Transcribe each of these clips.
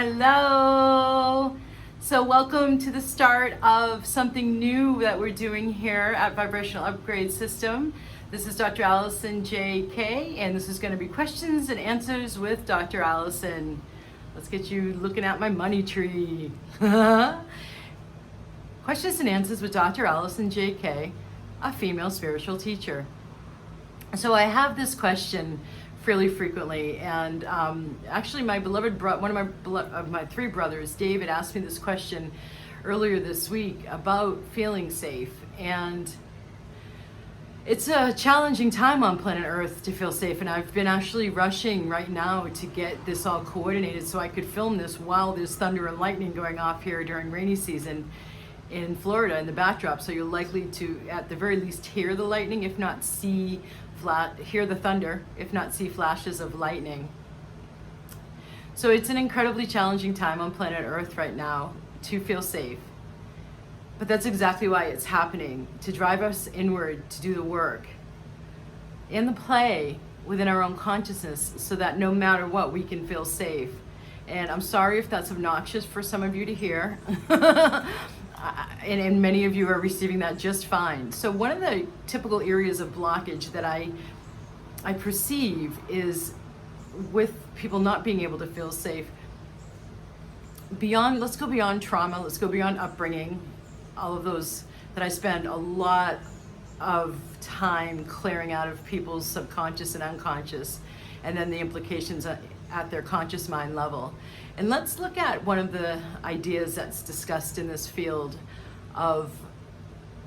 Hello! So welcome to the start of something new that we're doing here at Vibrational Upgrade System. This is Dr. Alison J.K. and this is going to be questions and answers with Dr. Alison. Let's get you looking at my money tree. Questions and answers with Dr. Alison J.K., a female spiritual teacher. So I have this question fairly frequently, and actually my beloved one of my three brothers, David, asked me this question earlier this week about feeling safe. And it's a challenging time on planet Earth to feel safe, and I've been actually rushing right now to get this all coordinated so I could film this while there's thunder and lightning going off here during rainy season in Florida in the backdrop. So you're likely to, at the very least, hear the lightning, if not hear the thunder, if not see flashes of lightning. So it's an incredibly challenging time on planet Earth right now to feel safe. But that's exactly why it's happening, to drive us inward, to do the work and the play within our own consciousness so that no matter what, we can feel safe. And I'm sorry if that's obnoxious for some of you to hear. And many of you are receiving that just fine. So one of the typical areas of blockage that I perceive is with people not being able to feel safe. Let's go beyond trauma, let's go beyond upbringing, all of those that I spend a lot of time clearing out of people's subconscious and unconscious, and then the implications at their conscious mind level. And let's look at one of the ideas that's discussed in this field of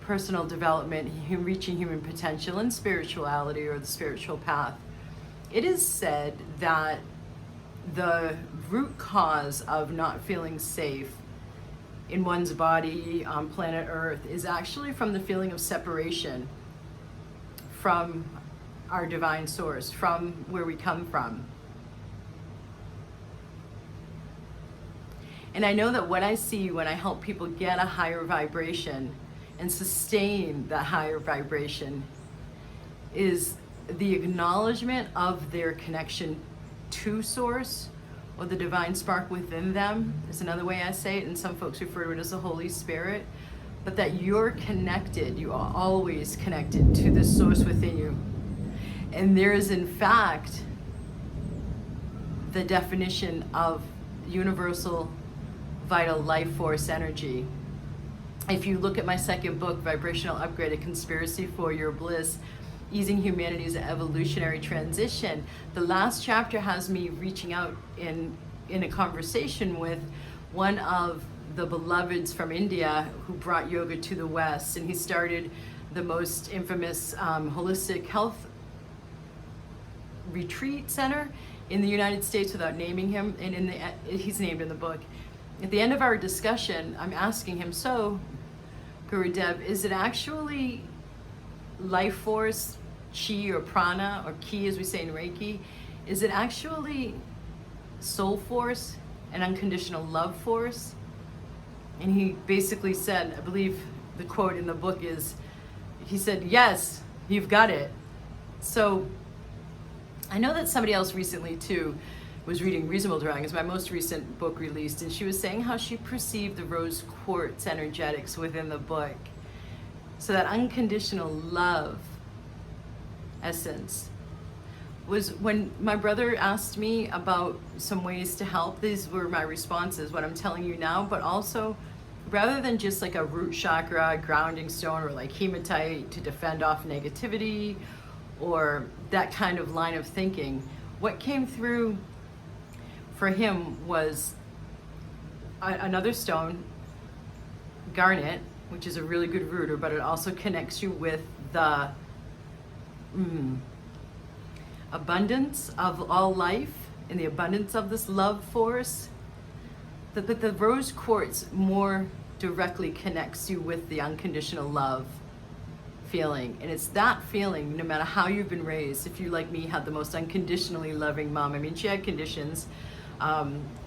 personal development, reaching human potential, and spirituality, or the spiritual path. It is said that the root cause of not feeling safe in one's body on planet Earth is actually from the feeling of separation from our divine source, from where we come from. And I know that what I see when I help people get a higher vibration and sustain that higher vibration is the acknowledgement of their connection to source, or the divine spark within them is another way I say it, and some folks refer to it as the Holy Spirit, but that you're connected, you are always connected to the source within you. And there is in fact the definition of universal vital life force energy. If you look at my second book, Vibrational Upgrade, A Conspiracy for Your Bliss, Easing Humanity's Evolutionary Transition, the last chapter has me reaching out in a conversation with one of the beloveds from India who brought yoga to the West, and he started the most infamous holistic health retreat center in the United States without naming him, and he's named in the book. At the end of our discussion, I'm asking him, so, Gurudev, is it actually life force, chi or prana, or ki as we say in Reiki? Is it actually soul force and unconditional love force? And he basically said, I believe the quote in the book is, he said, yes, you've got it. So I know that somebody else recently too was reading Reasonable Dragons, my most recent book released, and she was saying how she perceived the rose quartz energetics within the book. So that unconditional love essence was, when my brother asked me about some ways to help, these were my responses, what I'm telling you now, but also rather than just like a root chakra, grounding stone, or like hematite to defend off negativity, or that kind of line of thinking, what came through for him was another stone, garnet, which is a really good rooter, but it also connects you with the abundance of all life and the abundance of this love force. But the rose quartz more directly connects you with the unconditional love feeling. And it's that feeling, no matter how you've been raised. If you, like me, had the most unconditionally loving mom, I mean, she had conditions.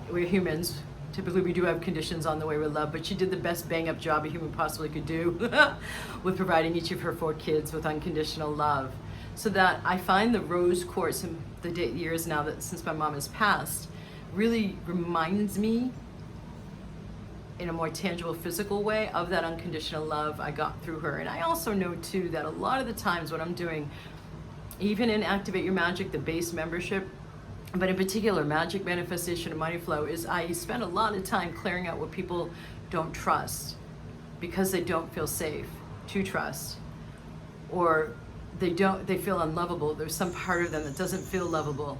We're humans. Typically we do have conditions on the way we love, but she did the best bang-up job a human possibly could do with providing each of her 4 kids with unconditional love. So that I find the rose quartz in the years now that since my mom has passed really reminds me in a more tangible physical way of that unconditional love I got through her. And I also know too that a lot of the times what I'm doing, even in Activate Your Magic, the base membership, but in particular Magic Manifestation and Money Flow, is I spend a lot of time clearing out what people don't trust because they don't feel safe to trust, or they feel unlovable. There's some part of them that doesn't feel lovable,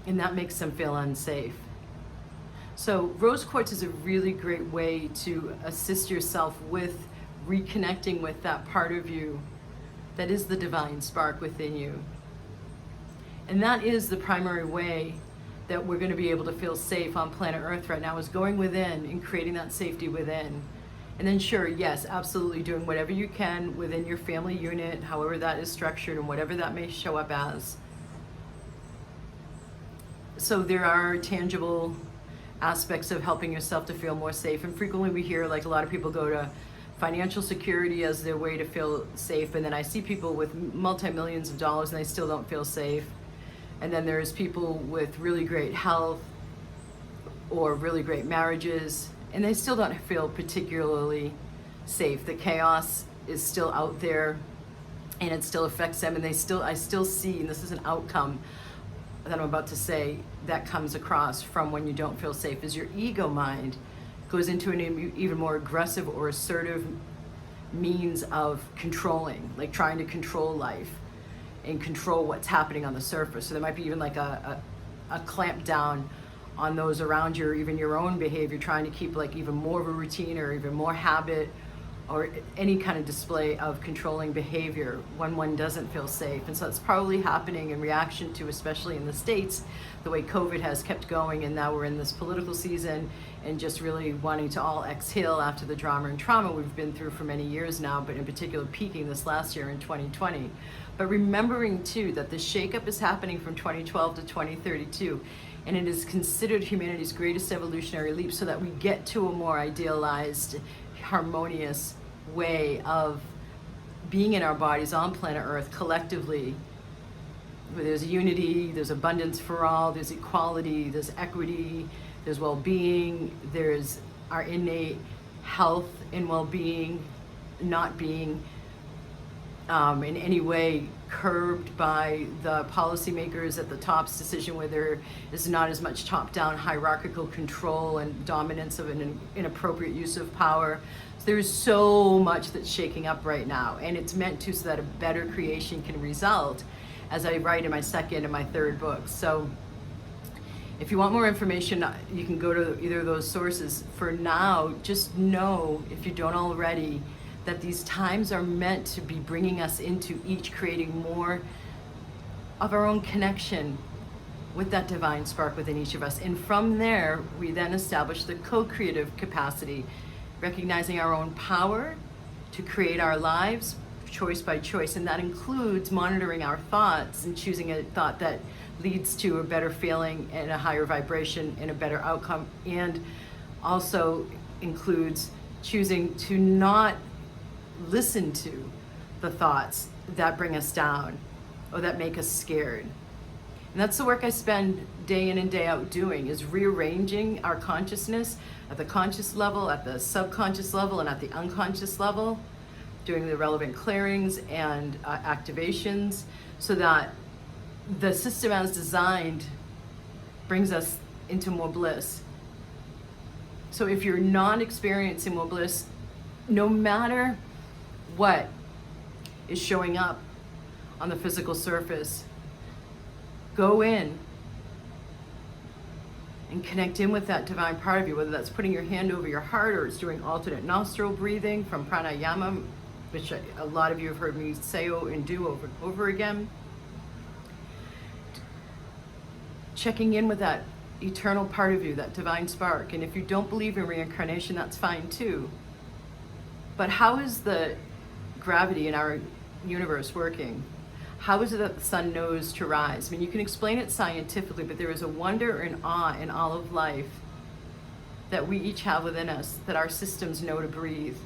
and that makes them feel unsafe. So rose quartz is a really great way to assist yourself with reconnecting with that part of you that is the divine spark within you. And that is the primary way that we're going to be able to feel safe on planet Earth right now, is going within and creating that safety within. And then sure, yes, absolutely doing whatever you can within your family unit, however that is structured and whatever that may show up as. So there are tangible aspects of helping yourself to feel more safe. And frequently we hear, like, a lot of people go to financial security as their way to feel safe. And then I see people with multi-millions of dollars and they still don't feel safe. And then there's people with really great health or really great marriages, and they still don't feel particularly safe. The chaos is still out there and it still affects them. And I still see, and this is an outcome that I'm about to say, that comes across from when you don't feel safe, is your ego mind goes into an even more aggressive or assertive means of controlling, like trying to control life and control what's happening on the surface. So there might be even like a clamp down on those around you, or even your own behavior, trying to keep like even more of a routine or even more habit or any kind of display of controlling behavior when one doesn't feel safe. And so it's probably happening in reaction to, especially in the States, the way COVID has kept going, and now we're in this political season and just really wanting to all exhale after the drama and trauma we've been through for many years now, but in particular peaking this last year in 2020. But remembering too that the shakeup is happening from 2012 to 2032, and it is considered humanity's greatest evolutionary leap, so that we get to a more idealized, harmonious way of being in our bodies on planet Earth collectively, where there's unity, there's abundance for all, there's equality, there's equity, there's well-being, there's our innate health and well-being not being in any way curbed by the policymakers at the top's decision, where there is not as much top-down hierarchical control and dominance of an inappropriate use of power. So there's so much that's shaking up right now, and it's meant to so that a better creation can result, as I write in my second and my third books. So if you want more information, you can go to either of those sources. For now, just know, if you don't already, that these times are meant to be bringing us into each creating more of our own connection with that divine spark within each of us. And from there, we then establish the co-creative capacity, recognizing our own power to create our lives choice by choice. And that includes monitoring our thoughts and choosing a thought that leads to a better feeling and a higher vibration and a better outcome. And also includes choosing to not listen to the thoughts that bring us down or that make us scared. And that's the work I spend day in and day out doing, is rearranging our consciousness at the conscious level, at the subconscious level, and at the unconscious level, doing the relevant clearings and activations, so that the system as designed brings us into more bliss. So if you're not experiencing more bliss, no matter what is showing up on the physical surface, go in and connect in with that divine part of you, whether that's putting your hand over your heart or it's doing alternate nostril breathing from pranayama, which a lot of you have heard me say and do over and over again. Checking in with that eternal part of you, that divine spark. And if you don't believe in reincarnation, that's fine too. But how is the gravity in our universe working? How is it that the sun knows to rise? I mean, you can explain it scientifically, but there is a wonder and awe in all of life that we each have within us, that our systems know to breathe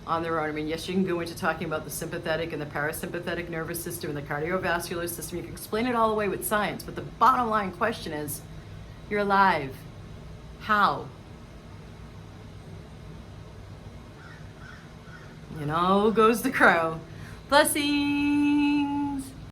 on their own. I mean, yes, you can go into talking about the sympathetic and the parasympathetic nervous system and the cardiovascular system. You can explain it all away with science, but the bottom line question is, You're alive. How? You know, goes the crow. Blessings.